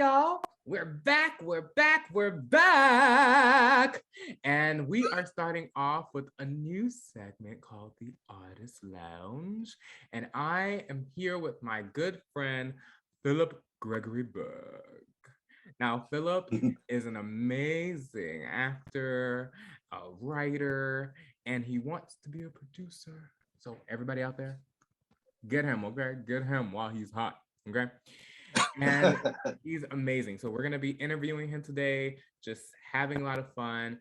y'all. We're back, we're back, we're back. And we are starting off with a new segment called the Artist Lounge. And I am here with my good friend, Phillip Gregory Burke. Now, Phillip is an amazing actor, a writer, and he wants to be a producer. So everybody out there, get him, okay? Get him while he's hot, okay? And he's amazing. So we're going to be interviewing him today, just having a lot of fun.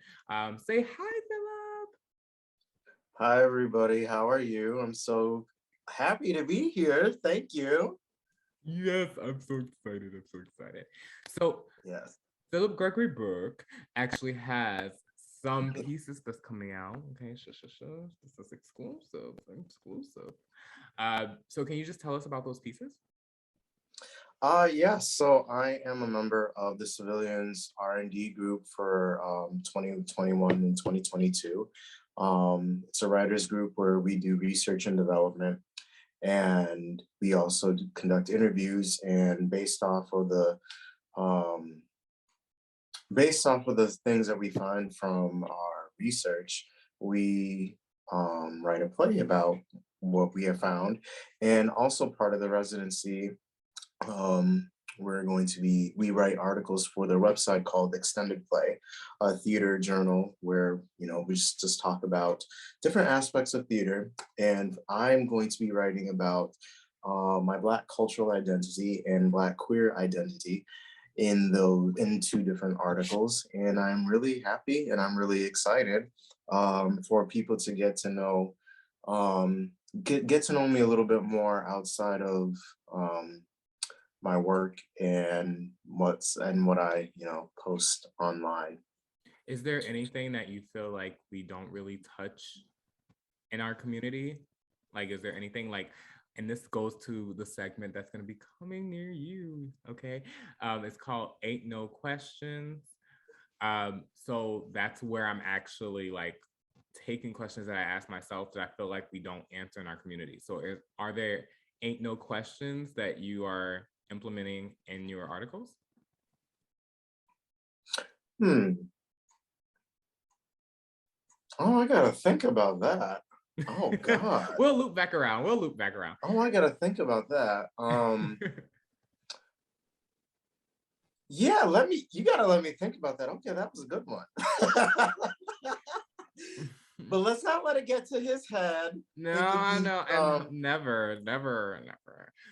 Say hi, Phillip. Hi, everybody. How are you? I'm so happy to be here. Thank you. Yes, I'm so excited. I'm so excited. So, yes, Phillip Gregory Burke actually has some pieces that's coming out. Okay, this is exclusive. So can you just tell us about those pieces? yes. So I am a member of the Civilians R&D group for 2021 and 2022. It's a writers group where we do research and development, and we also conduct interviews. And based off of the things that we find from our research, we write a play about what we have found. And also part of the residency, we write articles for their website called Extended Play, a theater journal where, we just talk about different aspects of theater. And I'm going to be writing about my Black cultural identity and Black queer identity in 2 different articles. And I'm really happy and I'm really excited for people to get to know get to know me a little bit more outside of my work and what I post online. Is there anything that you feel like we don't really touch in our community? Like, is there anything like, and this goes to the segment that's going to be coming near you, okay? It's called Ain't No Questions. So that's where I'm actually like taking questions that I ask myself that I feel like we don't answer in our community. So are there ain't no questions that you are implementing in your articles? Oh, I gotta think about that. Oh God. We'll loop back around. Oh, I gotta think about that. Yeah, you gotta let me think about that. Okay, that was a good one. But let's not let it get to his head. No, never.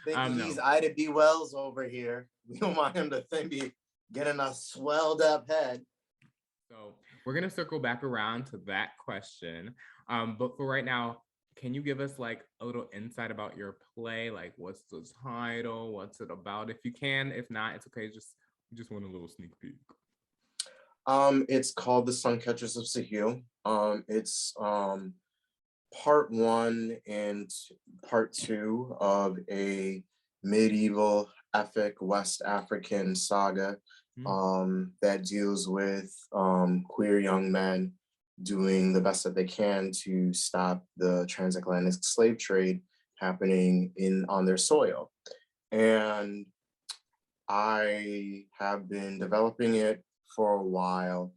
Thinking he's Ida B. Wells over here. We don't want him to be getting a swelled up head. So we're gonna circle back around to that question. But for right now, can you give us like a little insight about your play? Like, what's the title? What's it about? If you can, if not, it's okay. We just want a little sneak peek. It's called The Suncatchers of Sahel. It's part 1 and part 2 of a medieval epic West African saga that deals with queer young men doing the best that they can to stop the transatlantic slave trade happening on their soil. And I have been developing it for a while.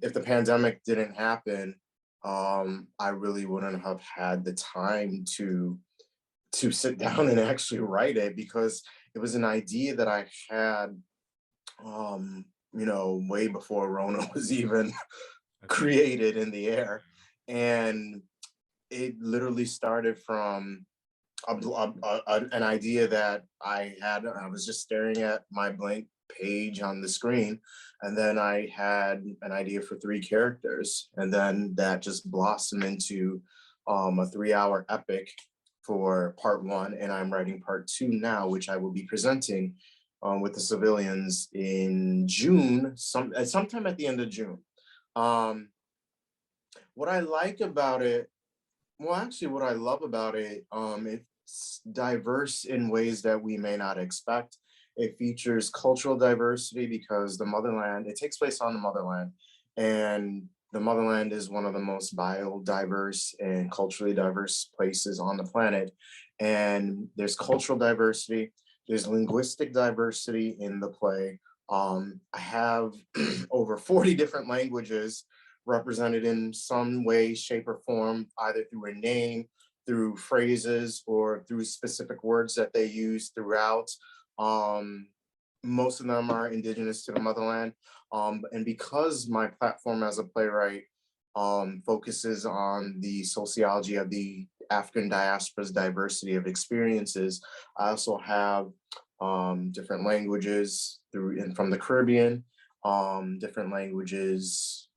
If the pandemic didn't happen, I really wouldn't have had the time to sit down and actually write it, because it was an idea that I had, way before Rona was even created in the air. And it literally started from an idea that I had. I was just staring at my blank page on the screen, and then I had an idea for 3 characters, and then that just blossomed into a 3-hour epic for part 1, and I'm writing part 2 now, which I will be presenting with the Civilians in June, sometime at the end of June. What I like about it, what I love about it, it's diverse in ways that we may not expect. It features cultural diversity because it takes place on the motherland, and the motherland is one of the most biodiverse and culturally diverse places on the planet. And there's cultural diversity, There's linguistic diversity in the play. I have over 40 different languages represented in some way, shape, or form, either through a name, through phrases, or through specific words that they use throughout. Most of them are indigenous to the motherland. And because my platform as a playwright focuses on the sociology of the African diaspora's diversity of experiences, I also have different languages through and from the Caribbean, different languages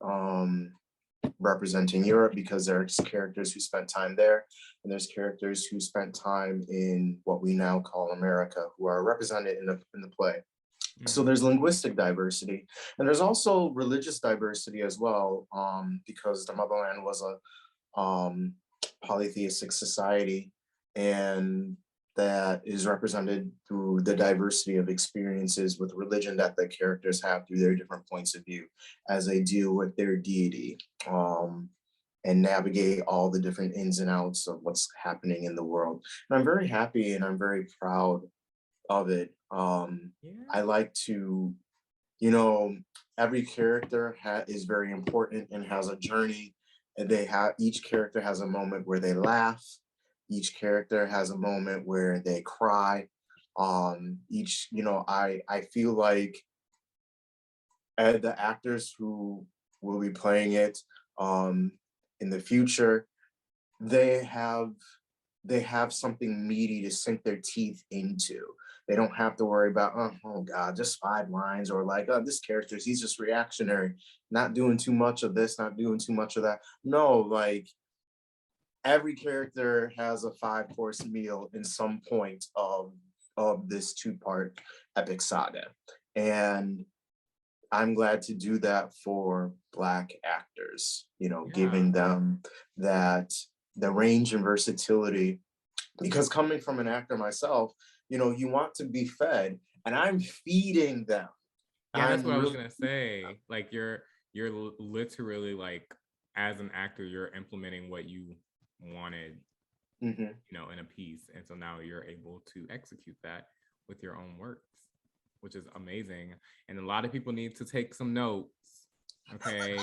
representing Europe, because there's characters who spent time there, and there's characters who spent time in what we now call America, who are represented in the play. So there's linguistic diversity, and there's also religious diversity as well, because the motherland was a polytheistic society, and that is represented through the diversity of experiences with religion that the characters have through their different points of view as they deal with their deity, and navigate all the different ins and outs of what's happening in the world. And I'm very happy and I'm very proud of it. I like to, every character is very important and has a journey, and each character has a moment where they laugh. Each character has a moment where they cry. I feel like the actors who will be playing it in the future, they have something meaty to sink their teeth into. They don't have to worry about, oh God, just 5 lines, or like, oh, this character, he's just reactionary, not doing too much of this, not doing too much of that. No, like every character has a 5-course meal in some point of this 2-part epic saga. And I'm glad to do that for Black actors, giving them that the range and versatility, because coming from an actor myself, you want to be fed, and I'm feeding them. Yeah, that's what I was gonna say. Like you're literally, like, as an actor, you're implementing what you wanted, in a piece, and so now you're able to execute that with your own works, which is amazing. And a lot of people need to take some notes. Okay,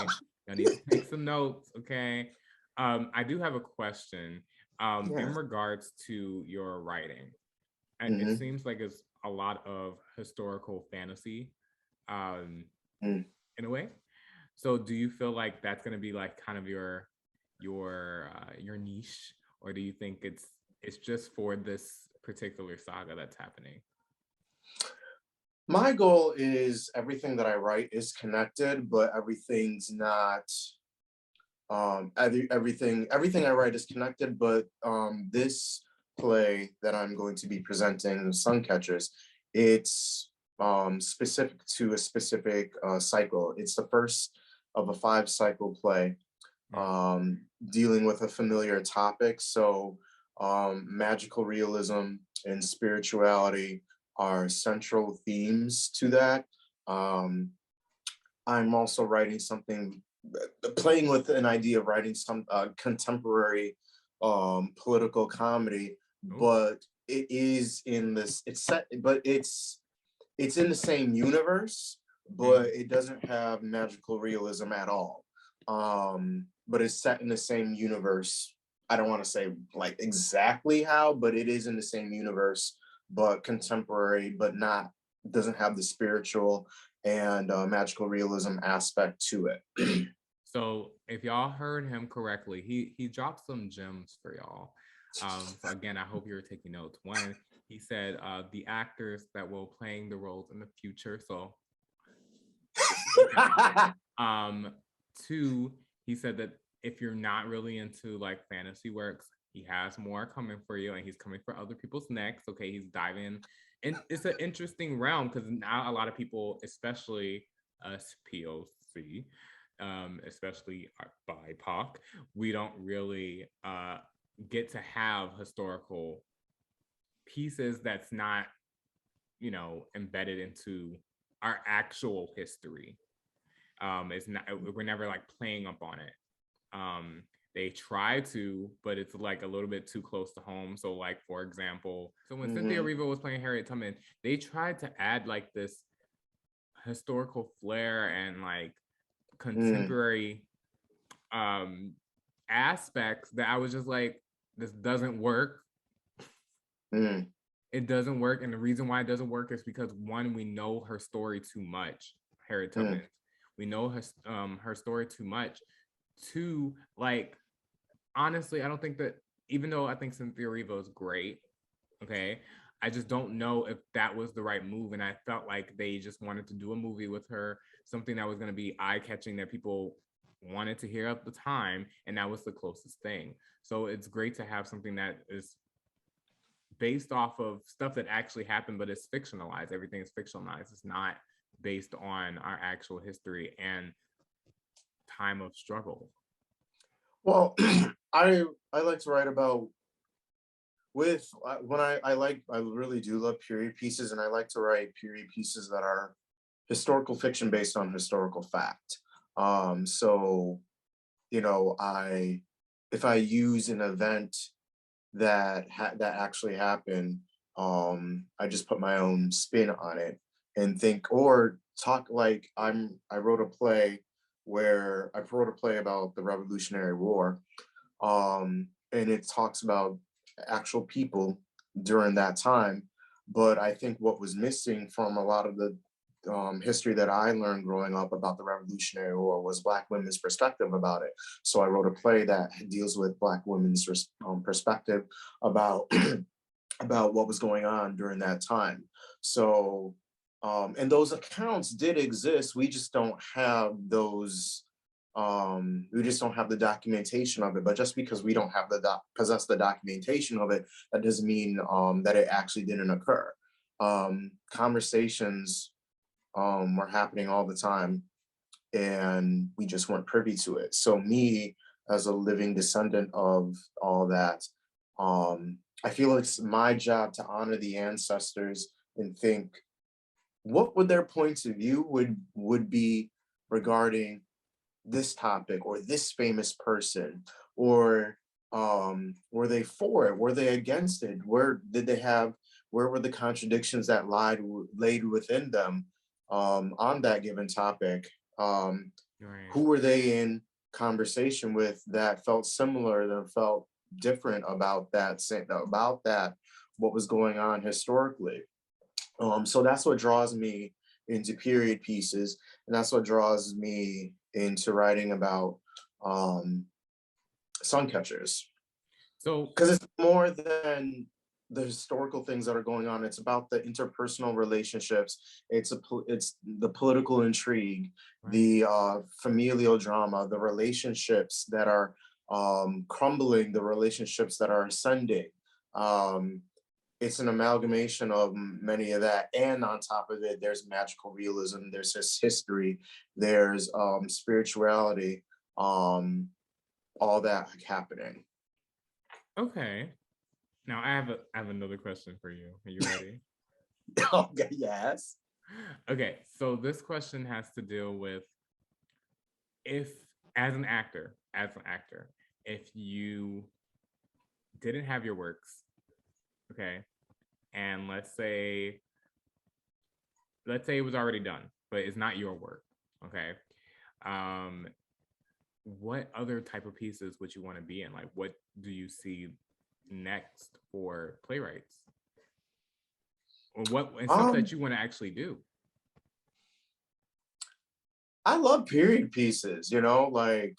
I need to take some notes. Okay, I do have a question. In regards to your writing, and it seems like it's a lot of historical fantasy, in a way. So do you feel like that's going to be like kind of your niche, or do you think it's just for this particular saga that's happening? My goal is everything that I write is connected, but everything's not. Everything I write is connected, but this play that I'm going to be presenting, Suncatchers, it's specific to a specific cycle. It's the first of a 5-cycle play, dealing with a familiar topic. So magical realism and spirituality are central themes to that. I'm also writing something, playing with an idea of writing some contemporary political comedy, but it is in this, it's set, but it's in the same universe, but it doesn't have magical realism at all. But it's set in the same universe. I don't want to say like exactly how, but it is in the same universe, but contemporary, but doesn't have the spiritual and magical realism aspect to it. So if y'all heard him correctly, he dropped some gems for y'all. So again, I hope you're taking notes. One, he said the actors that will playing the roles in the future. So 2, he said that if you're not really into like fantasy works, he has more coming for you, and he's coming for other people's next. Okay, he's diving, and it's an interesting realm because now a lot of people, especially us POC, especially BIPOC, we don't really get to have historical pieces that's not, embedded into our actual history. It's not, we're never like playing up on it. they try to, but it's like a little bit too close to home. So like, for example, so when Cynthia Erivo was playing Harriet Tubman, they tried to add like this historical flair and like contemporary aspects that I was just like, this doesn't work. It doesn't work. And the reason why it doesn't work is because, one, we know her story too much, Harriet Tubman. We know her story too much. Two, like, honestly, I don't think that, even though I think Cynthia Erivo is great, okay, I just don't know if that was the right move. And I felt like they just wanted to do a movie with her, something that was going to be eye-catching that people wanted to hear at the time, and that was the closest thing. So it's great to have something that is based off of stuff that actually happened, but it's fictionalized. Everything is fictionalized. It's not based on our actual history and time of struggle. Well, I like to write about I really do love period pieces, and I like to write period pieces that are historical fiction based on historical fact. So, you know, if I use an event that actually happened, I just put my own spin on it and think, or talk, like I wrote a play about the Revolutionary War, and it talks about actual people during that time. But I think what was missing from a lot of the history that I learned growing up about the Revolutionary War was Black women's perspective about it. So I wrote a play that deals with Black women's perspective about about what was going on during that time. So, and those accounts did exist. We just don't have those. We just don't have the documentation of it. But just because we don't have possess the documentation of it, that doesn't mean that it actually didn't occur. Conversations were happening all the time, and we just weren't privy to it. So me, as a living descendant of all that, I feel it's my job to honor the ancestors and think, what would their points of view would be regarding this topic or this famous person, or were they for it? Were they against it? Where were the contradictions that laid within them on that given topic? Who were they in conversation with that felt similar, that felt different about that, what was going on historically? So that's what draws me into period pieces, and that's what draws me into writing about sun catchers. So, because it's more than the historical things that are going on, it's about the interpersonal relationships. It's the political intrigue, right, the familial drama, the relationships that are crumbling, the relationships that are ascending. It's an amalgamation of many of that, and on top of it, there's magical realism, there's history, there's spirituality, all that happening. Okay. Now I have another question for you. Are you ready? Okay, yes. Okay, so this question has to deal with, if as an actor, if you didn't have your works, okay, and let's say it was already done, but it's not your work, okay, what other type of pieces would you want to be in? Like, what do you see next for playwrights, or what stuff that you want to actually do? I love period pieces, you know, like,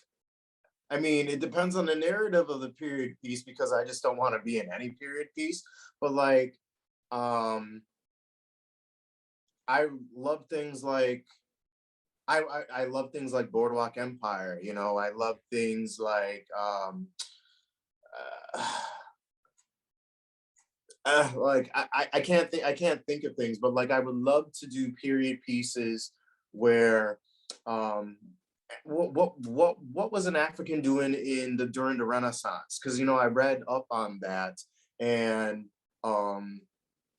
I mean, it depends on the narrative of the period piece, because I just don't want to be in any period piece. But like, I love things like, I love things like Boardwalk Empire, you know, I love things like, like I can't think of things, but like I would love to do period pieces where what was an African doing during the Renaissance? Because, you know, I read up on that, and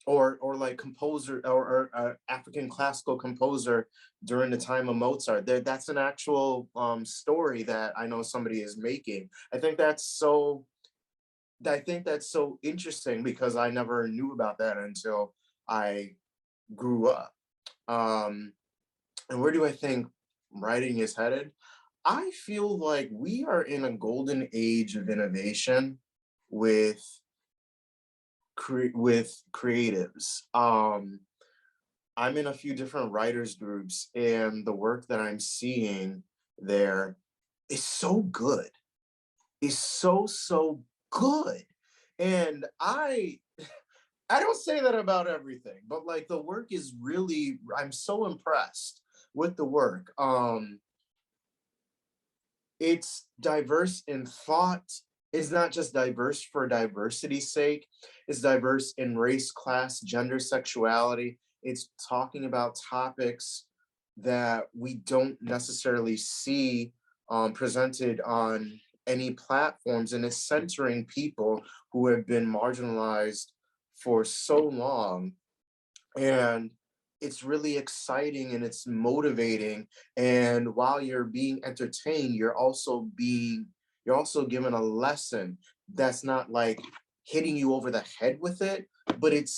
or like composer or African classical composer during the time of Mozart. That's an actual story that I know somebody is making. I think that's so interesting because I never knew about that until I grew up. Um, and where do I think writing is headed? I feel like we are in a golden age of innovation with with creatives. I'm in a few different writers groups, and the work that I'm seeing there is so good. Is so good. And I don't say that about everything, but like the work is really, I'm so impressed with the work. It's diverse in thought. It's not just diverse for diversity's sake. It's diverse in race, class, gender, sexuality. It's talking about topics that we don't necessarily see presented on any platforms, and it's centering people who have been marginalized for so long. And it's really exciting and it's motivating. And while you're being entertained, you're also given a lesson that's not like hitting you over the head with it, but it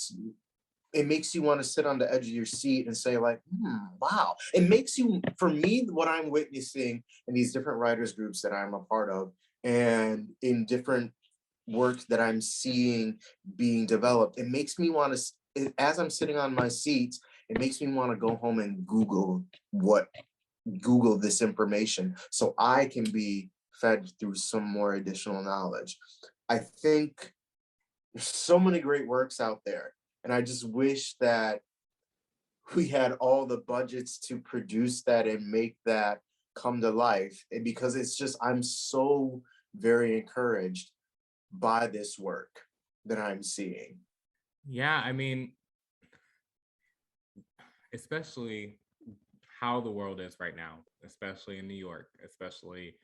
makes you want to sit on the edge of your seat and say like, wow. It makes you, for me, what I'm witnessing in these different writers groups that I'm a part of and in different work that I'm seeing being developed, it makes me want to, as I'm sitting on my seat, it makes me want to go home and Google this information so I can be fed through some more additional knowledge. I think there's so many great works out there, and I just wish that we had all the budgets to produce that and make that come to life. And because it's just, I'm so very encouraged by this work that I'm seeing. Yeah, I mean, especially how the world is right now, especially in New York, especially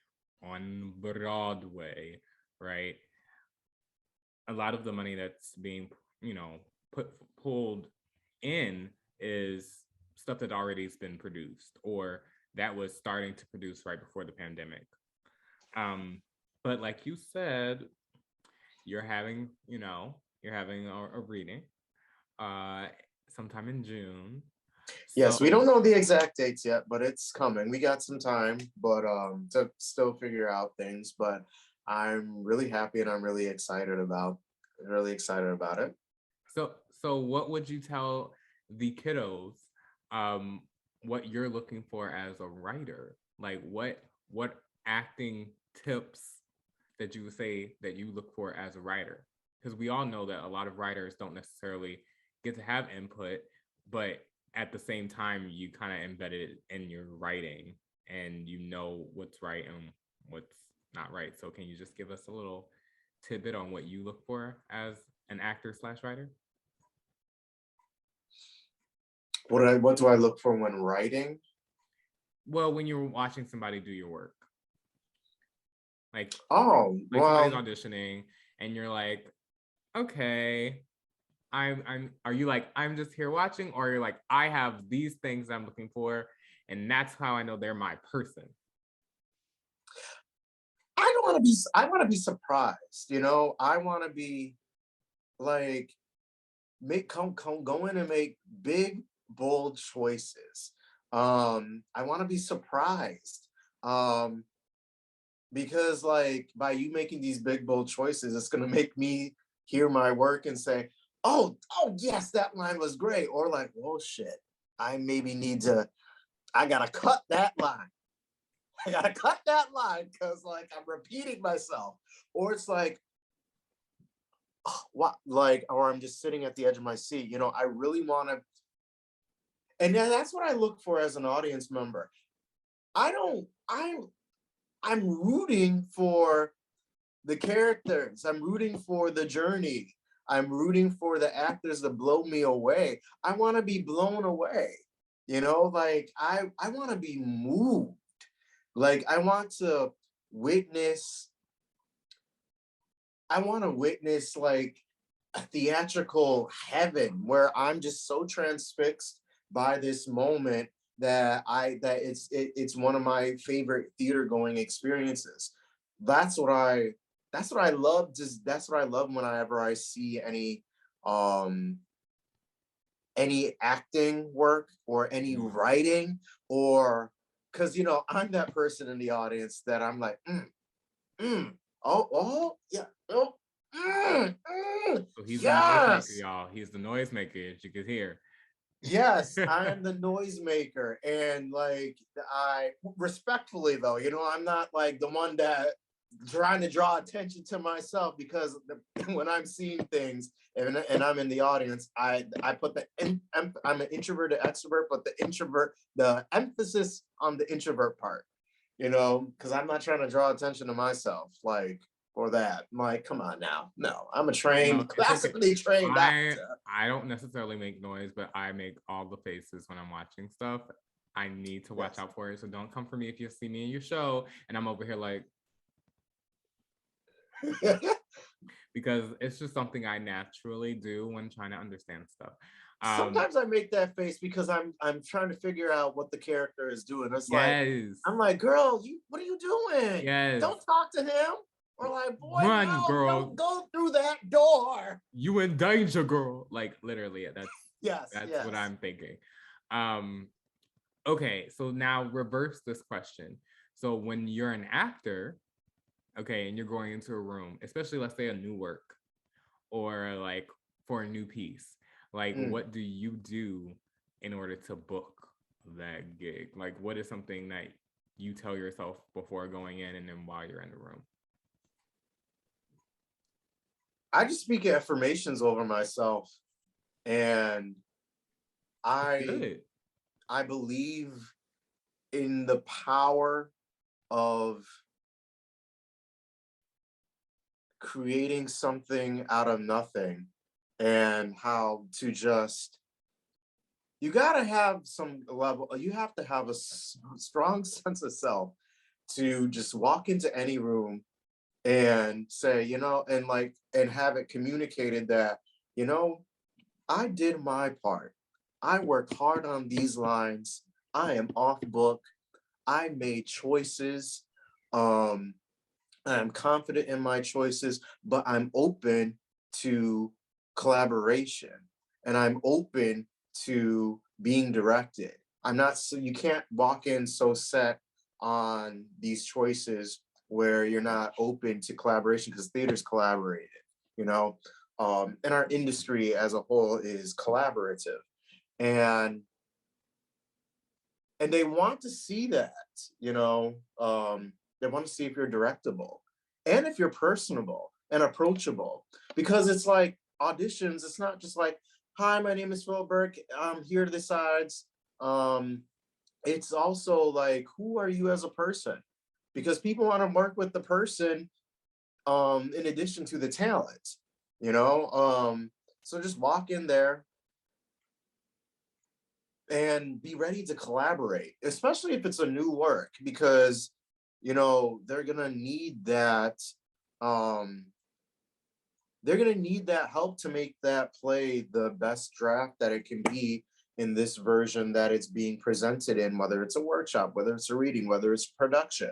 on Broadway, right? A lot of the money that's being, pulled in is stuff that already has been produced or that was starting to produce right before the pandemic. But like you said, you're having, a reading sometime in June. Yes, we don't know the exact dates yet, but it's coming. We got some time, but to still figure out things. But I'm really happy and I'm really excited about it. So what would you tell the kiddos what you're looking for as a writer? Like what acting tips that you would say that you look for as a writer? Because we all know that a lot of writers don't necessarily get to have input, but at the same time, you kind of embed it in your writing and you know what's right and what's not right. So can you just give us a little tidbit on what you look for as an actor / writer? What do I look for when writing? Well, when you're watching somebody do your work, like well, somebody's auditioning and you're like, okay, are you like, I'm just here watching, or you're like, I have these things I'm looking for and that's how I know they're my person? I want to be surprised, I want to be like, go in and make big, bold choices. I want to be surprised. Because like by you making these big, bold choices, it's gonna make me hear my work and say, oh yes, that line was great. Or like, oh shit, I gotta cut that line. I gotta cut that line because like I'm repeating myself. Or it's like, what, like, or I'm just sitting at the edge of my seat. I really want to, and then that's what I look for as an audience member. I'm rooting for the characters. I'm rooting for the journey. I'm rooting for the actors to blow me away. I want to be blown away. Like I want to be moved. Like I want to witness like a theatrical heaven where I'm just so transfixed by this moment that it's one of my favorite theater going experiences. That's what I love. That's what I love whenever I see any acting work or any writing, or because I'm that person in the audience that I'm like, oh yeah, oh, So he's the noisemaker, yes. y'all. He's the noisemaker, as you can hear. Yes, I am the noisemaker. And like, I respectfully though, I'm not like the one that trying to draw attention to myself, because when I'm seeing things and I'm in the audience, I put I'm an introverted extrovert, but the emphasis on the introvert part, because I'm not trying to draw attention to myself, like, for that. I'm like, come on now. No, I'm a No, it's okay. classically trained actor. I don't necessarily make noise, but I make all the faces when I'm watching stuff. I need to watch out for it. So don't come for me if you see me in your show and I'm over here like, because it's just something I naturally do when trying to understand stuff. Sometimes I make that face because I'm trying to figure out what the character is doing. It's like, yes. I'm like, girl, what are you doing? Yes. Don't talk to him. Or like, boy, run, no, girl. don't go through that door. You in danger, girl. Like literally, that's yes. what I'm thinking. Okay, so now reverse this question. So when you're an actor, okay, and you're going into a room, especially let's say a new work or like for a new piece, like what do you do in order to book that gig? Like what is something that you tell yourself before going in and then while you're in the room? I just speak affirmations over myself, and I believe in the power of creating something out of nothing, and how to just, you gotta have some level, you have to have a strong sense of self to just walk into any room and say, and have it communicated that, I did my part. I worked hard on these lines. I am off book. I made choices. I'm confident in my choices, but I'm open to collaboration, and I'm open to being directed. I'm not, so you can't walk in so set on these choices where you're not open to collaboration, because theater's collaborated, and our industry as a whole is collaborative. And they want to see that, they want to see if you're directable and if you're personable and approachable, because it's like auditions, it's not just like, hi, my name is Phillip Burke, I'm here to the sides. It's also like, who are you as a person? Because people want to work with the person in addition to the talent, so just walk in there and be ready to collaborate, especially if it's a new work, because they're gonna need that help to make that play the best draft that it can be in this version that it's being presented in, whether it's a workshop, whether it's a reading, whether it's production.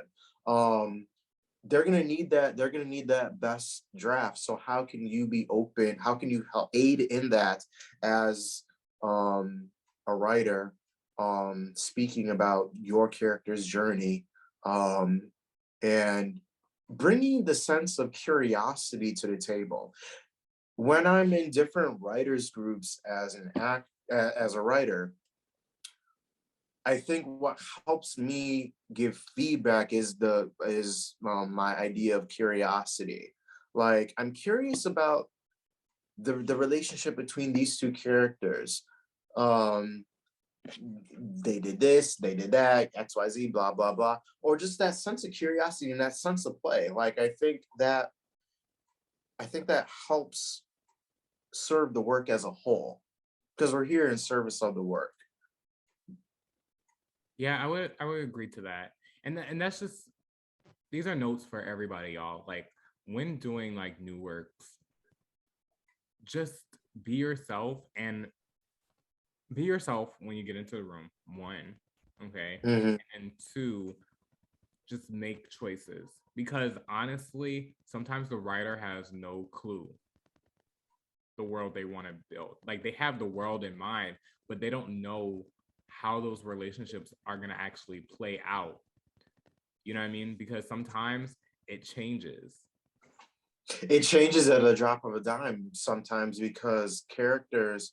They're gonna need that best draft. So how can you be open? How can you help aid in that as a writer, speaking about your character's journey, and bringing the sense of curiosity to the table? When I'm in different writers groups as a writer, I think what helps me give feedback is my idea of curiosity. Like, I'm curious about the relationship between these two characters. They did this, they did that, XYZ, blah, blah, blah. Or just that sense of curiosity and that sense of play. Like, I think that helps serve the work as a whole, because we're here in service of the work. Yeah, I would agree to that. And that's just, these are notes for everybody, y'all. Like when doing like new works, just be yourself, and be yourself when you get into the room, one, okay? And two, just make choices. Because honestly, sometimes the writer has no clue the world they want to build. Like, they have the world in mind, but they don't know how those relationships are going to actually play out. You know what I mean? Because sometimes it changes. It changes at a drop of a dime sometimes, because characters,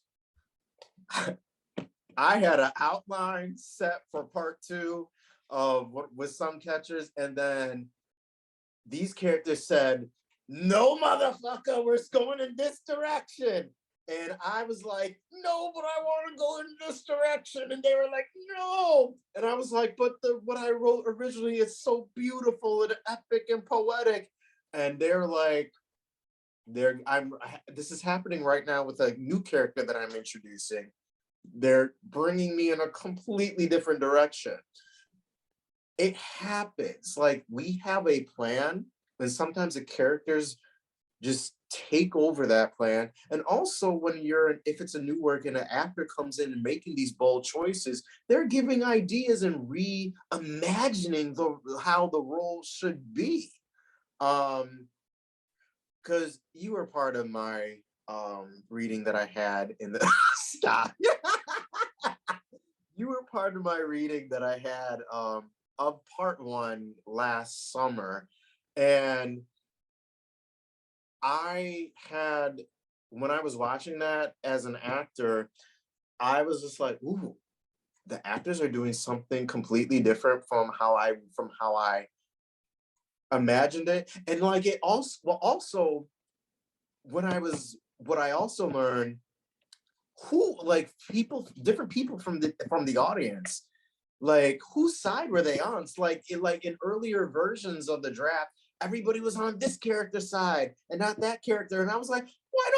I had an outline set for part 2 of what with some catchers, and then these characters said, "No, motherfucker, we're going in this direction." And I was like, "No, but I want to go in this direction." And they were like, "No." And I was like, "But what I wrote originally is so beautiful and epic and poetic." And they're like, this is happening right now with a new character that I'm introducing. They're bringing me in a completely different direction. It happens. Like, we have a plan, and sometimes the characters just take over that plan. And also, when if it's a new work and an actor comes in and making these bold choices, they're giving ideas and reimagining how the role should be. Because you were part of my reading that I had in the stop. You were part of my reading that I had of part 1 last summer. And when I was watching that as an actor, I was just like, ooh, the actors are doing something completely different from how I imagined it. And like, it also what I also learned, different people from the audience, like, whose side were they on? It's like in earlier versions of the draft, everybody was on this character side and not that character. And I was like, why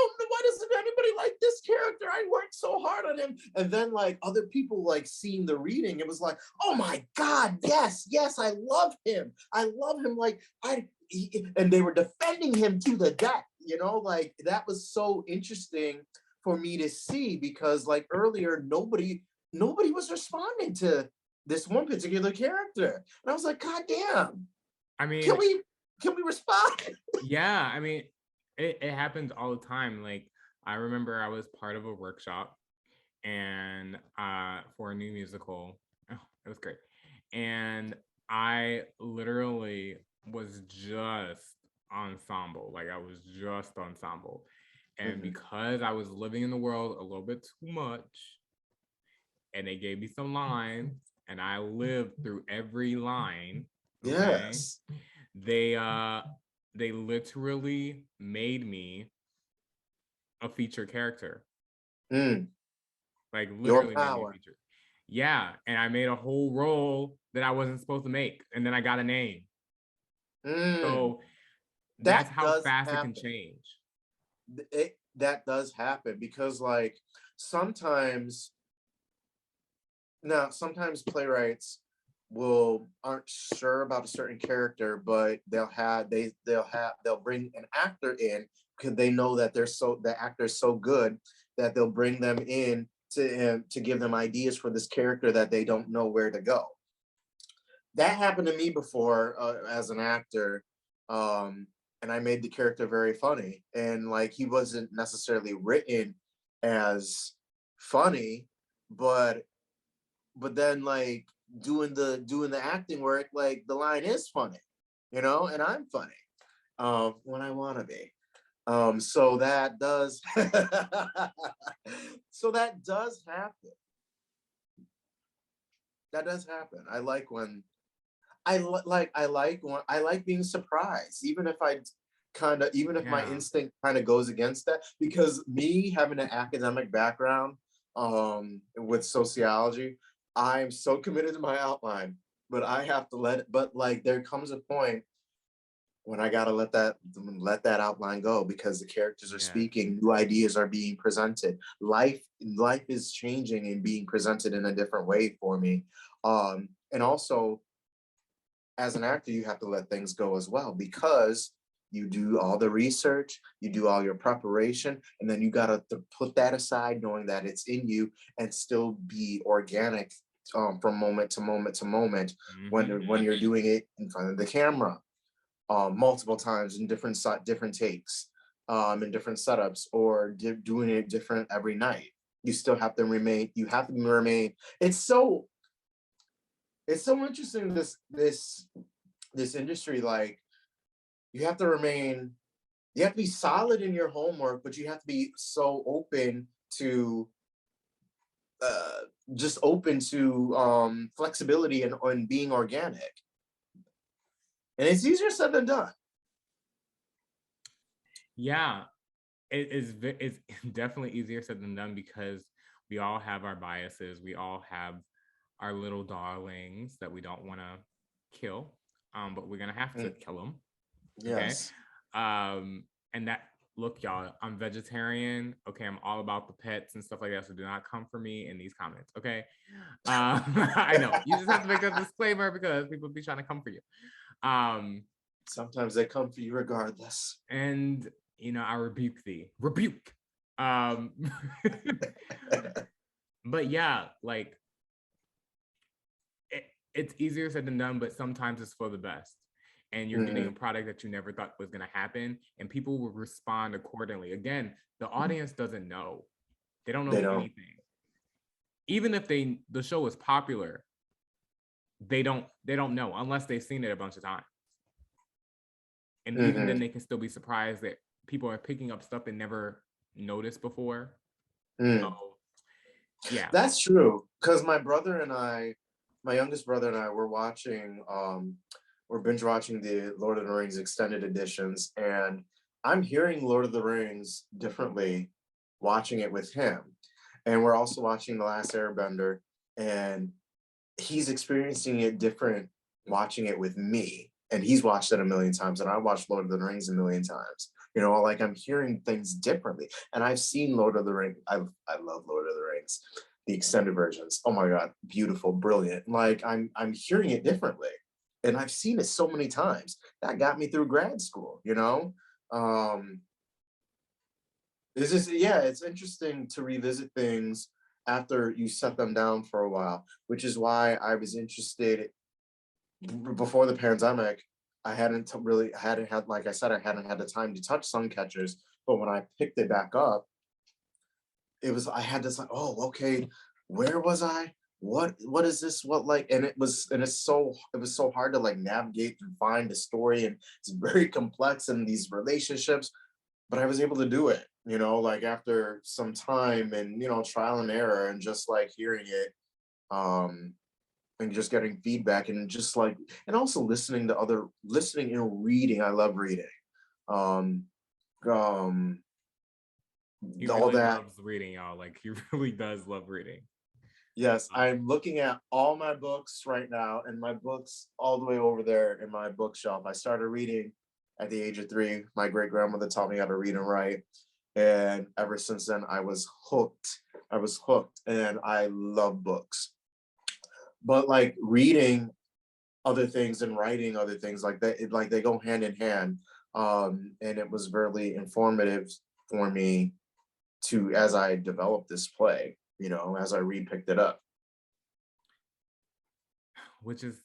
doesn't anybody like this character? I worked so hard on him. And then, like, other people, like, seeing the reading, it was like, oh my God, yes, I love him. Like, and they were defending him to the death, like, that was so interesting for me to see, because, like, earlier, nobody was responding to this one particular character. And I was like, God damn. I mean, can we respond? Yeah, I mean, it happens all the time. Like, I remember I was part of a workshop and for a new musical. Oh, it was great. And I literally was just ensemble. Like, I was just ensemble. And because I was living in the world a little bit too much, and they gave me some lines, and I lived through every line. Okay? Yes. They literally made me a feature character. Like, literally made me a feature. Yeah, and I made a whole role that I wasn't supposed to make, and then I got a name. So that's how fast it can change. That does happen, because, like, sometimes playwrights aren't sure about a certain character, but they'll bring an actor in because they know that the actor is so good that they'll bring them in to give them ideas for this character that they don't know where to go. That happened to me before as an actor, and I made the character very funny, and, like, he wasn't necessarily written as funny, but then, like, doing the acting work, like, the line is funny, and I'm funny when I want to be. So that does happen. That does happen. I like being surprised, even if my instinct kind of goes against that, because me having an academic background with sociology, I'm so committed to my outline, but I have to like, there comes a point when I gotta let that outline go, because the characters are speaking, new ideas are being presented. Life is changing and being presented in a different way for me. And also, as an actor, you have to let things go as well, because you do all the research, you do all your preparation, and then you gotta put that aside, knowing that it's in you, and still be organic from moment to moment to moment when you're doing it in front of the camera multiple times in different takes, in different setups, or doing it different every night. You still have to remain. You have to remain. It's so interesting, this industry. Like, you have to remain. You have to be solid in your homework, but you have to be so open to just open to flexibility and being organic. And it's easier said than done. Yeah, it's definitely easier said than done, because we all have our biases. We all have our little darlings that we don't want to kill, but we're gonna have to kill them. Yes. Okay. And that, look, y'all, I'm vegetarian. Okay, I'm all about the pets and stuff like that. So do not come for me in these comments. Okay. I know you just have to make a disclaimer because people be trying to come for you. Sometimes they come for you regardless. And I rebuke thee. Rebuke. But yeah, like it's easier said than done, but sometimes it's for the best. And you're getting a product that you never thought was going to happen, and people will respond accordingly. Again, the audience doesn't know. They don't know anything. Even if the show is popular, they don't know unless they've seen it a bunch of times. And even then, they can still be surprised that people are picking up stuff they never noticed before. So, yeah. That's true. Because my youngest brother and I were watching, we're binge watching the Lord of the Rings extended editions, and I'm hearing Lord of the Rings differently watching it with him. And we're also watching The Last Airbender, and he's experiencing it different watching it with me. And he's watched it a million times, and I watched Lord of the Rings a million times. Like, I'm hearing things differently. And I've seen Lord of the Rings. I love Lord of the Rings, the extended versions. Oh my God, beautiful, brilliant. Like, I'm hearing it differently. And I've seen it so many times. That got me through grad school, It's just, yeah, it's interesting to revisit things after you set them down for a while, which is why I was interested before the pandemic. I hadn't had, like I said, I hadn't had the time to touch Suncatchers, but when I picked it back up, I had this like, oh, okay, where was I? What is this? And it was so hard to like navigate and find the story, and it's very complex in these relationships, but I was able to do it, like after some time and, trial and error, and just like hearing it, and just getting feedback, and just like, and also listening, reading. I love reading. He really loves reading, y'all. Like, he really does love reading. Yes, I'm looking at all my books right now, and my books all the way over there in my bookshelf. I started reading at the age of 3. My great grandmother taught me how to read and write, and ever since then, I was hooked. And I love books. But like reading other things and writing other things like that, they go hand in hand. And it was really informative for me as I developed this play, as I picked it up. Which is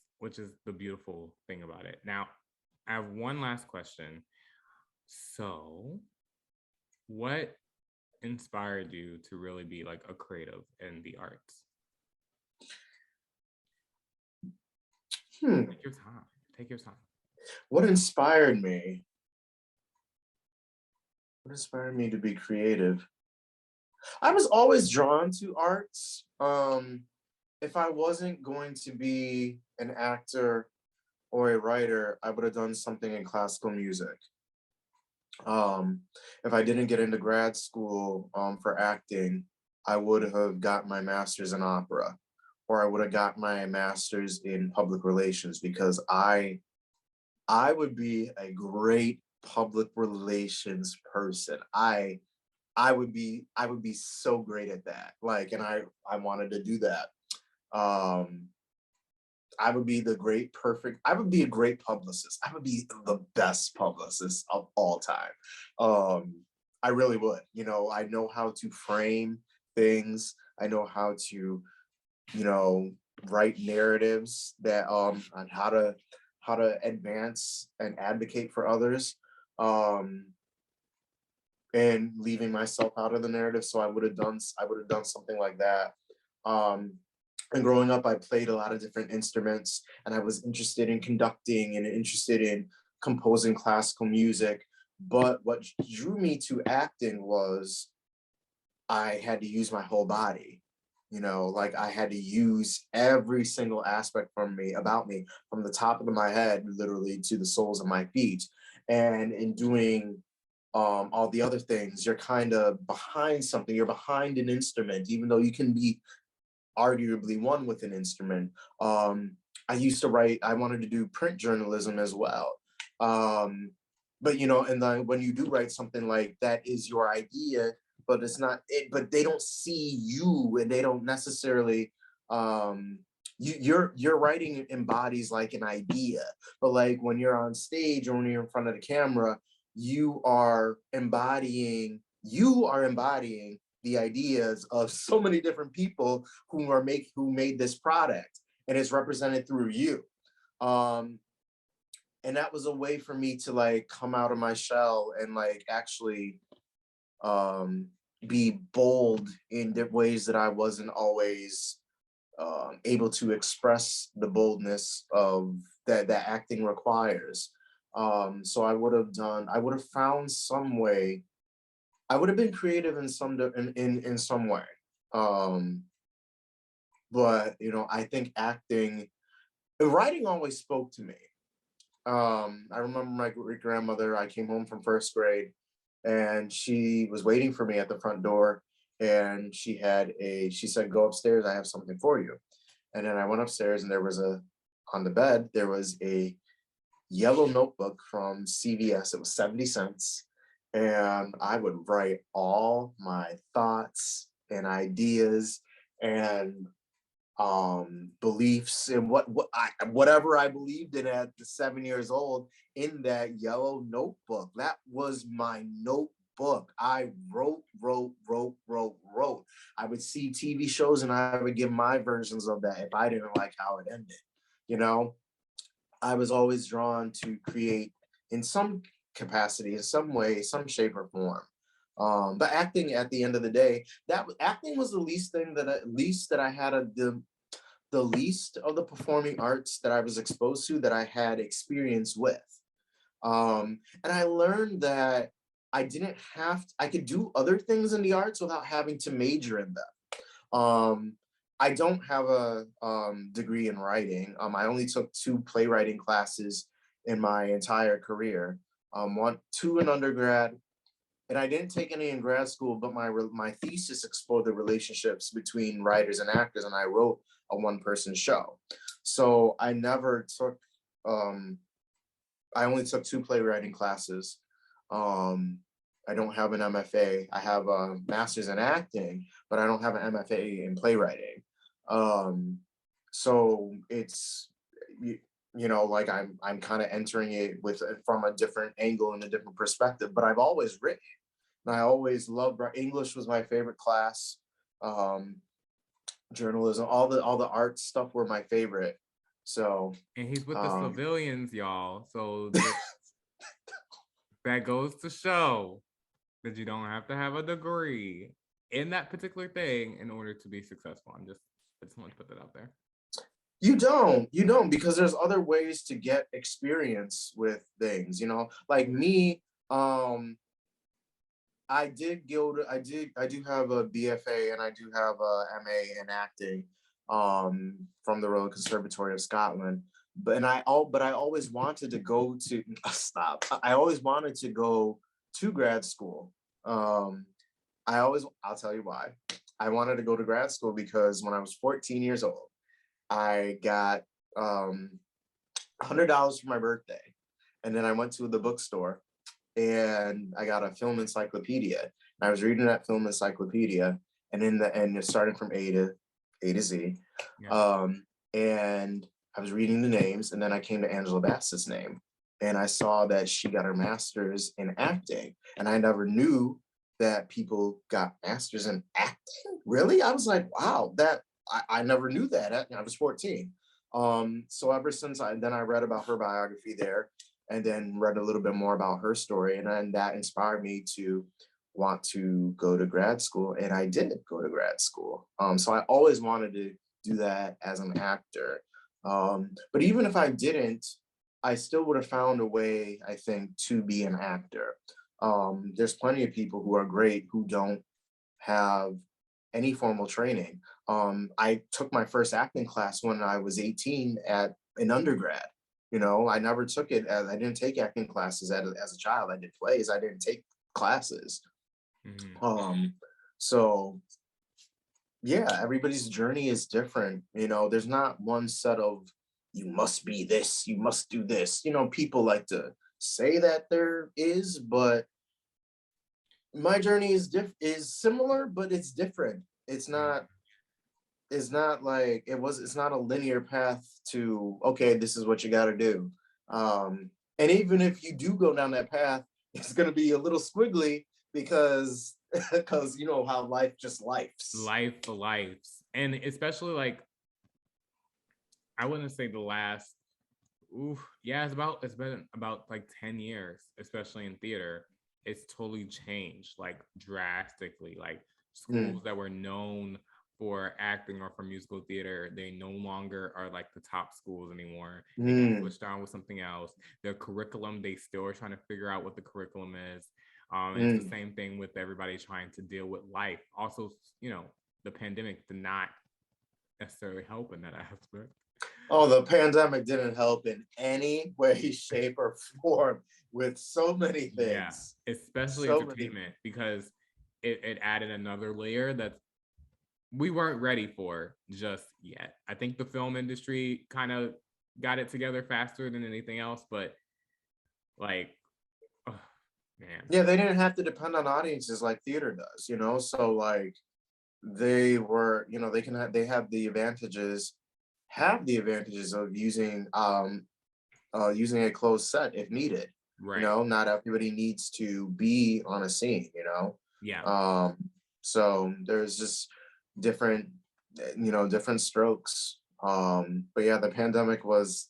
the beautiful thing about it. Now, I have one last question. So, what inspired you to really be like a creative in the arts? Take your time. What inspired me? What inspired me to be creative? I was always drawn to arts. If I wasn't going to be an actor or a writer, I would have done something in classical music. If I didn't get into grad school for acting, I would have got my master's in opera, or I would have got my master's in public relations, because I would be a great public relations person. I would be so great at that. Like, and I wanted to do that. I would be I would be a great publicist. I would be the best publicist of all time. I really would. You know, I know how to frame things. I know how to, you know, write narratives that on how to advance and advocate for others. And leaving myself out of the narrative. So I would have done something like that. And growing up, I played a lot of different instruments, and I was interested in conducting and interested in composing classical music. But what drew me to acting was I had to use my whole body. You know, like I had to use every single aspect about me, from the top of my head, literally, to the soles of my feet. And in doing all the other things, you're kind of behind something. You're behind an instrument, even though you can be arguably one with an instrument. I used to write. I wanted to do print journalism as well. But you know, and then when you do write something like that is your idea, but it's not it, but they don't see you, and they don't necessarily your writing embodies like an idea, but like when you're on stage or when you're in front of the camera, you are embodying the ideas of so many different people who made this product, and it's represented through you. And that was a way for me to like come out of my shell and like actually be bold in ways that I wasn't always able to express the boldness of that acting requires. So I would have found some way. I would have been creative in some way. But you know, I think writing always spoke to me. I remember my great grandmother. I came home from first grade, and she was waiting for me at the front door, and she said, "Go upstairs. I have something for you." And then I went upstairs, and on the bed there was a yellow notebook from CVS. It was 70 cents. And I would write all my thoughts and ideas and beliefs and whatever I believed in at the 7 years old in that yellow notebook. That was my notebook. I wrote. I would see TV shows and I would give my versions of that if I didn't like how it ended. You know, I was always drawn to create in some capacity, in some way, some shape or form. But acting, at the end of the day, acting was the least thing that I had the least of the performing arts that I was exposed to, that I had experience with. And I learned that I could do other things in the arts without having to major in them. I don't have a degree in writing. I only took 2 playwriting classes in my entire career. 2 in undergrad, and I didn't take any in grad school. But my thesis explored the relationships between writers and actors, and I wrote a one-person show. So I never took. I only took 2 playwriting classes. I don't have an MFA. I have a master's in acting, but I don't have an MFA in playwriting. So it's, you know, like I'm kind of entering it from a different angle and a different perspective. But I've always written, and I always loved English. Was my favorite class. Journalism, all the art stuff were my favorite. So, and he's with the civilians, y'all. So that goes to show that you don't have to have a degree in that particular thing in order to be successful. I just want to put that out there. You don't, because there's other ways to get experience with things, you know, like me. I do have a BFA, and I do have a MA in acting from the Royal Conservatoire of Scotland. But I always wanted to go to I always wanted to go to grad school. I'll tell you why. I wanted to go to grad school because when I was 14 years old, I got $100 for my birthday. And then I went to the bookstore and I got a film encyclopedia. And I was reading that film encyclopedia, and in the end, it's starting from A to Z. Yeah. And I was reading the names, and then I came to Angela Bassett's name, and I saw that she got her master's in acting, and I never knew that people got masters in acting. Really? I was like, wow, I never knew that. I was 14. So ever since I read about her biography there, and then read a little bit more about her story, and then that inspired me to want to go to grad school, and I did go to grad school. So I always wanted to do that as an actor. But even if I didn't, I still would have found a way, I think, to be an actor. There's plenty of people who are great who don't have any formal training. I took my first acting class when I was 18 at an undergrad. You know, I never took it as, I didn't take acting classes as a child. I did plays, I didn't take classes. So yeah, everybody's journey is different. You know, there's not one set of, you must be this, you must do this. You know, people like to say that there is, but my journey is similar, but it's different. It's not like it's not a linear path to, okay, this is what you got to do. And even if you do go down that path, it's going to be a little squiggly because you know how life just lives. And especially like, I wouldn't say the last, it's been about like 10 years, especially in theater. It's totally changed, like drastically. Like schools that were known for acting or for musical theater, they no longer are like the top schools anymore. They got switched on with something else. Their curriculum, they still are trying to figure out what the curriculum is. It's the same thing with everybody trying to deal with life. Also, you know, the pandemic did not necessarily help in that aspect. Oh, the pandemic didn't help in any way, shape, or form with so many things. Yeah, especially entertainment, because it added another layer that we weren't ready for just yet. I think the film industry kind of got it together faster than anything else, but like, oh, man. Yeah, they didn't have to depend on audiences like theater does, you know? So like they were, you know, they have the advantages of using using a closed set if needed. Right. You know, not everybody needs to be on a scene, you know? Yeah. So there's just different strokes. But yeah, the pandemic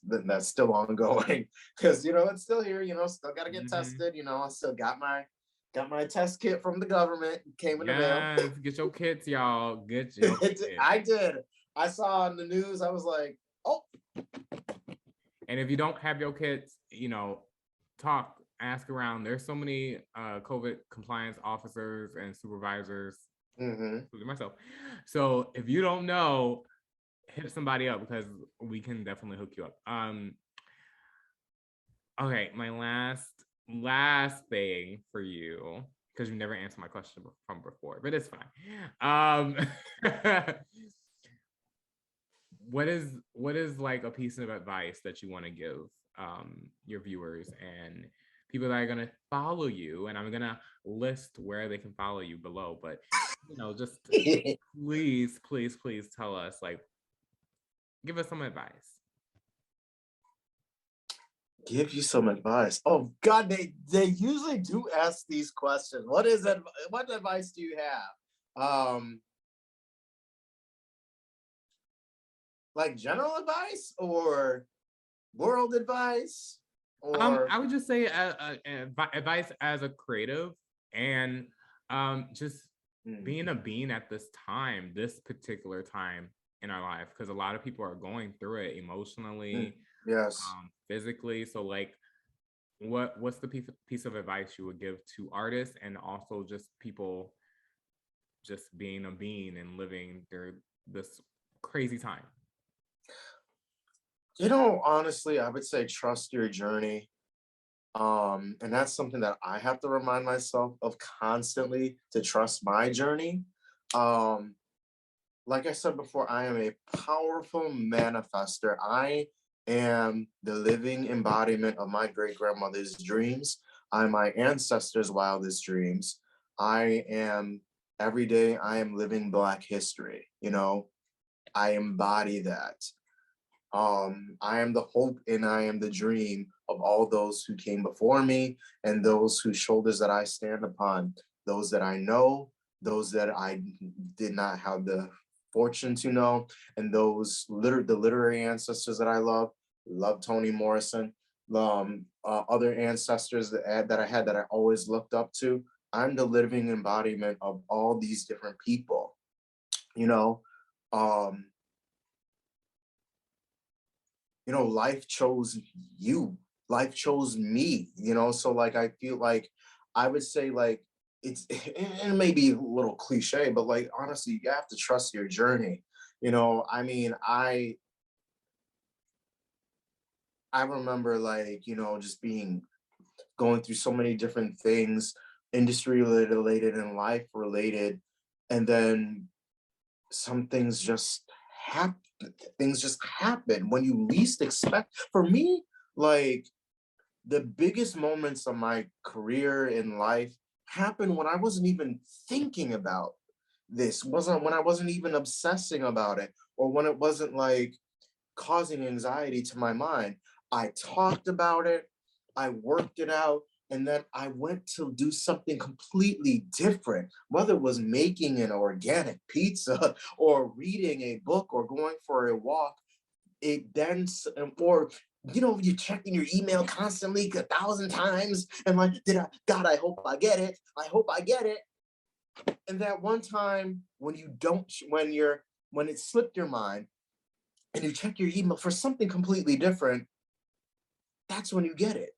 that's still ongoing because, you know, it's still here, you know, still got to get tested, you know, I still got my test kit from the government, came in the mail. Get your kits, y'all. Get your kits. I did. I saw on the news, I was like, oh. And if you don't have your kits, you know, ask around. There's so many COVID compliance officers and supervisors, including myself. So if you don't know, hit somebody up because we can definitely hook you up. Okay, my last thing for you, because you never answered my question from before, but it's fine. What is like a piece of advice that you want to give your viewers and people that are going to follow you? And I'm going to list where they can follow you below, but you know, just please tell us, like, give us some advice. Give you some advice. Oh God, they usually do ask these questions. What advice do you have? Like general advice or world advice? Or I would just say advice as a creative, and just being a being at this particular time in our life, because a lot of people are going through it emotionally, physically. So like, what's the piece of advice you would give to artists and also just people just being a being and living through this crazy time? You know, honestly, I would say trust your journey. And that's something that I have to remind myself of constantly, to trust my journey. Like I said before, I am a powerful manifester. I am the living embodiment of my great-grandmother's dreams. I'm my ancestors' wildest dreams. Every day I am living Black history, you know, I embody that. I am the hope and I am the dream of all those who came before me and those whose shoulders that I stand upon, those that I know, those that I did not have the fortune to know, and those the literary ancestors that I love Toni Morrison, other ancestors that I had that I always looked up to. I'm the living embodiment of all these different people, you know. Um, Life chose you, life chose me, so like I feel like I would say like it may be a little cliche, but like honestly, you have to trust your journey. I mean, I remember like, just going through so many different things, industry related and life related, and then some things just happen. Things just happen when you least expect. For me, like the biggest moments of my career in life happened when I wasn't even thinking about this, wasn't when I wasn't even obsessing about it, or when it wasn't like causing anxiety to my mind. I talked about it, I worked it out, and then I went to do something completely different, whether it was making an organic pizza or reading a book or going for a walk. It then, or you're checking your email constantly 1,000 times and like, God, I hope I get it. I hope I get it. And that one time when you don't, when it slipped your mind and you check your email for something completely different, that's when you get it.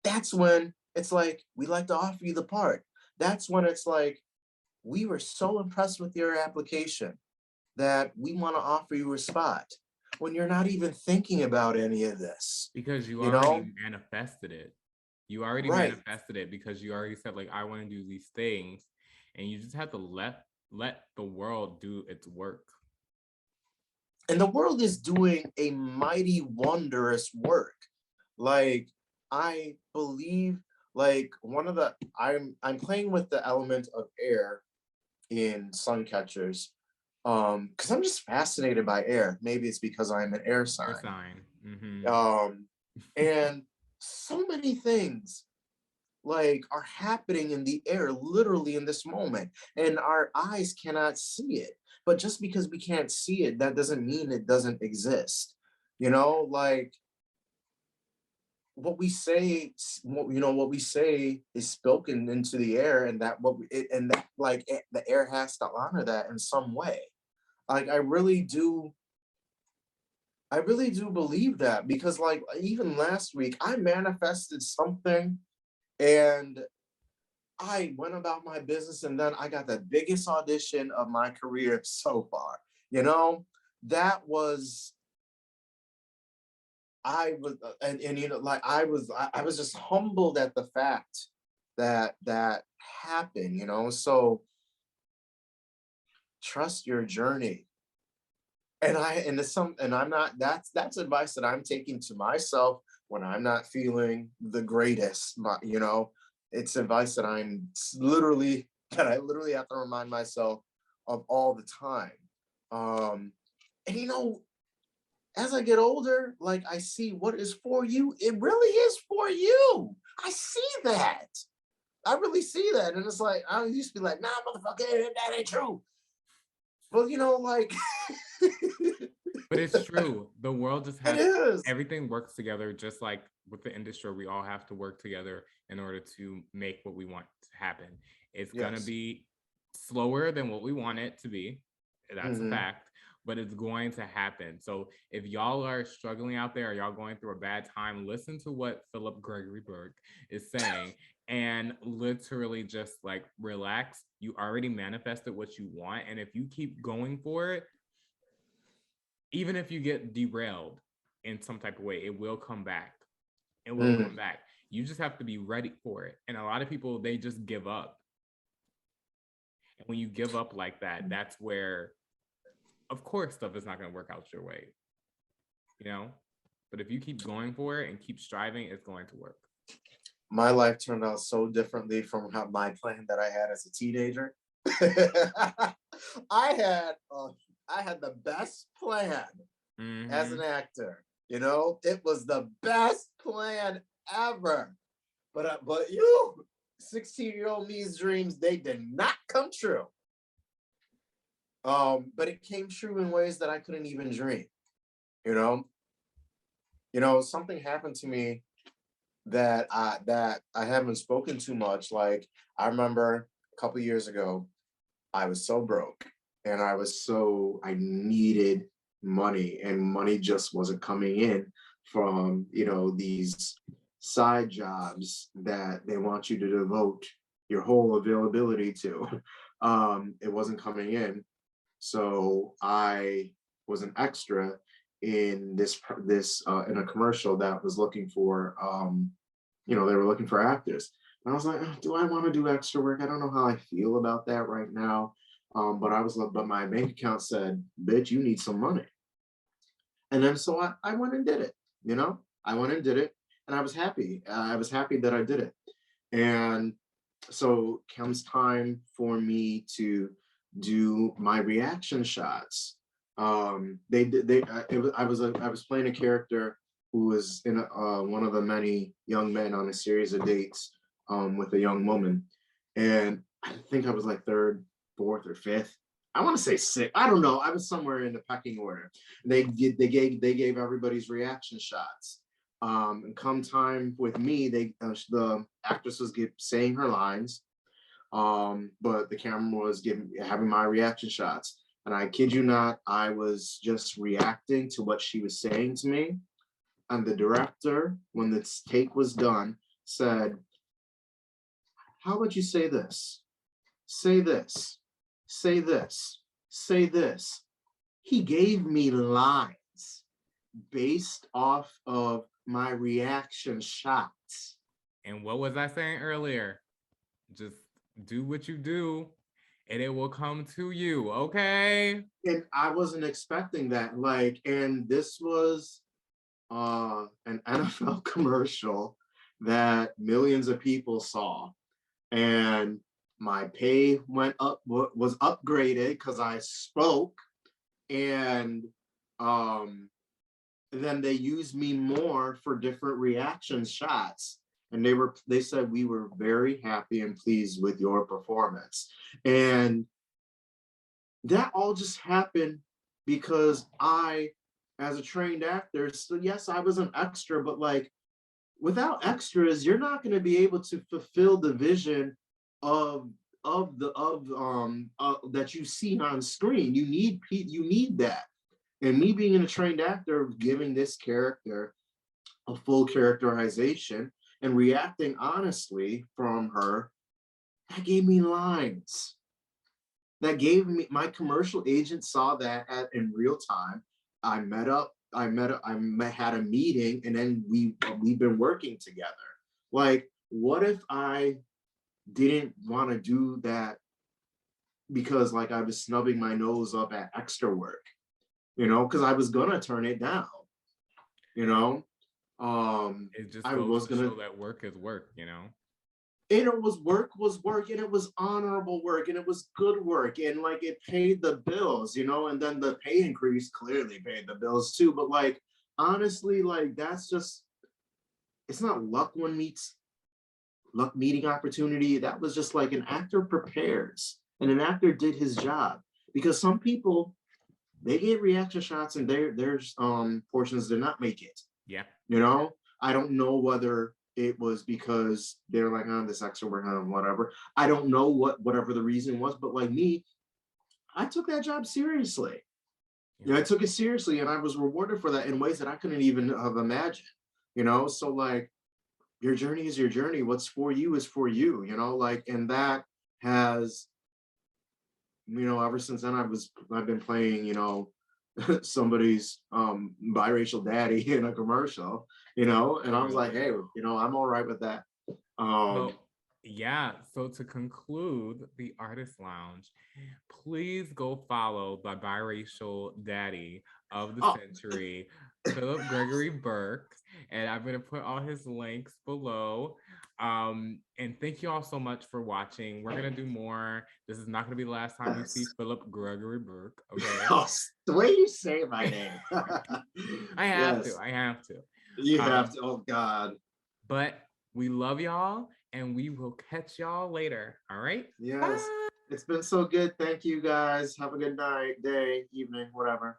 That's when it's like, we'd like to offer you the part. That's when it's like, we were so impressed with your application that we want to offer you a spot, when you're not even thinking about any of this. Because you you know already manifested it. You already right. manifested it because you already said like, I want to do these things, and you just have to let the world do its work. And the world is doing a mighty wondrous work. Like, I believe, like, I'm playing with the element of air in Sun Catchers, because I'm just fascinated by air. Maybe it's because I'm an air sign. Air sign. Mm-hmm. And so many things like are happening in the air literally in this moment, and our eyes cannot see it. But just because we can't see it, that doesn't mean it doesn't exist. Like what we say, what we say is spoken into the air, and that the air has to honor that in some way. Like I really do believe that, because like even last week I manifested something and I went about my business, and then I got the biggest audition of my career so far. That was, I was, and like I was just humbled at the fact that that happened. So trust your journey. And I'm not, that's advice that I'm taking to myself when I'm not feeling the greatest. It's advice that I literally have to remind myself of all the time. And as I get older, like I see what is for you, it really is for you. I see that. I really see that. And it's like, I used to be like, nah, motherfucker, that ain't true. Well, like But it's true. The world just has, it is. everything works together, just like with the industry. We all have to work together in order to make what we want to happen. It's going to be slower than what we want it to be. That's a fact, but it's going to happen. So if y'all are struggling out there, or y'all going through a bad time, listen to what Phillip Gregory Burke is saying and literally just like relax. You already manifested what you want. And if you keep going for it, even if you get derailed in some type of way, it will come back. It will come back. You just have to be ready for it. And a lot of people, they just give up. And when you give up like that, that's where, of course, stuff is not going to work out your way. But if you keep going for it and keep striving, it's going to work. My life turned out so differently from my plan that I had as a teenager. I had the best plan as an actor. You know, it was the best plan ever. But you, 16-year-old me's dreams, they did not come true. But it came true in ways that I couldn't even dream. You know, something happened to me that I haven't spoken too much. Like, I remember a couple years ago, I was so broke and I needed money, and money just wasn't coming in from, you know, these side jobs that they want you to devote your whole availability to. It wasn't coming in. So I was an extra in this in a commercial that was looking for, you know, they were looking for actors. And I was like, "Oh, do I want to do extra work? I don't know how I feel about that right now." But my bank account said, "Bitch, you need some money." And then so I went and did it. You know, I went and did it, and I was happy. I was happy that I did it. And so comes time for me to do my reaction shots. I was playing a character who was in one of the many young men on a series of dates with a young woman, and I think I was like third, fourth, or fifth. I want to say sixth. I don't know. I was somewhere in the pecking order. They gave everybody's reaction shots. And come time with me, the actress was saying her lines, but the camera was having my reaction shots. And I kid you not, I was just reacting to what she was saying to me. And the director, when the take was done, said, "How would you say this? Say this, say this, say this." He gave me lines based off of my reaction shots. And what was I saying earlier? Just do what you do and it will come to you, okay? And I wasn't expecting that. Like, and this was an NFL commercial that millions of people saw. And my pay went up, was upgraded because I spoke. And then they used me more for different reaction shots. And they said, "We were very happy and pleased with your performance." And that all just happened because I, as a trained actor, so yes, I was an extra, but like, without extras, you're not going to be able to fulfill the vision of that you've seen on screen. You need that. And me being a trained actor, giving this character a full characterization and reacting honestly from her, that gave me lines. That gave me, my commercial agent saw that in real time. I had a meeting, and then we've been working together. Like, what if I didn't want to do that because like I was snubbing my nose up at extra work, you know, because I was gonna turn it down, you know. It just I goes was to gonna show that work is work, you know. And it was work, and it was honorable work, and it was good work, and like it paid the bills, you know. And then the pay increase clearly paid the bills too. But like, honestly, like, that's just, it's not luck meeting opportunity. That was just like an actor prepares, and an actor did his job. Because some people, they get reaction shots and their portions did not make it. Yeah. You know, I don't know whether it was because they're like, "Oh, this extra work on whatever." I don't know whatever the reason was, but like me, I took that job seriously. Yeah, I took it seriously, and I was rewarded for that in ways that I couldn't even have imagined. You know, so like, your journey is your journey. What's for you is for you. You know, like, and that has, you know, ever since then I've been playing, you know, somebody's biracial daddy in a commercial, you know, and I was like, hey, you know, I'm all right with that. So, yeah, so to conclude the Artist Lounge, please go follow the biracial daddy of the century, Phillip Gregory Burke, and I'm going to put all his links below. And thank you all so much for watching. We're going to do more. This is not going to be the last time you see Phillip Gregory Burke. Okay. Oh, the way you say my name. I have to. I have to. You have to. Oh, God. But we love y'all, and we will catch y'all later. All right? Yes. Bye. It's been so good. Thank you, guys. Have a good night, day, evening, whatever.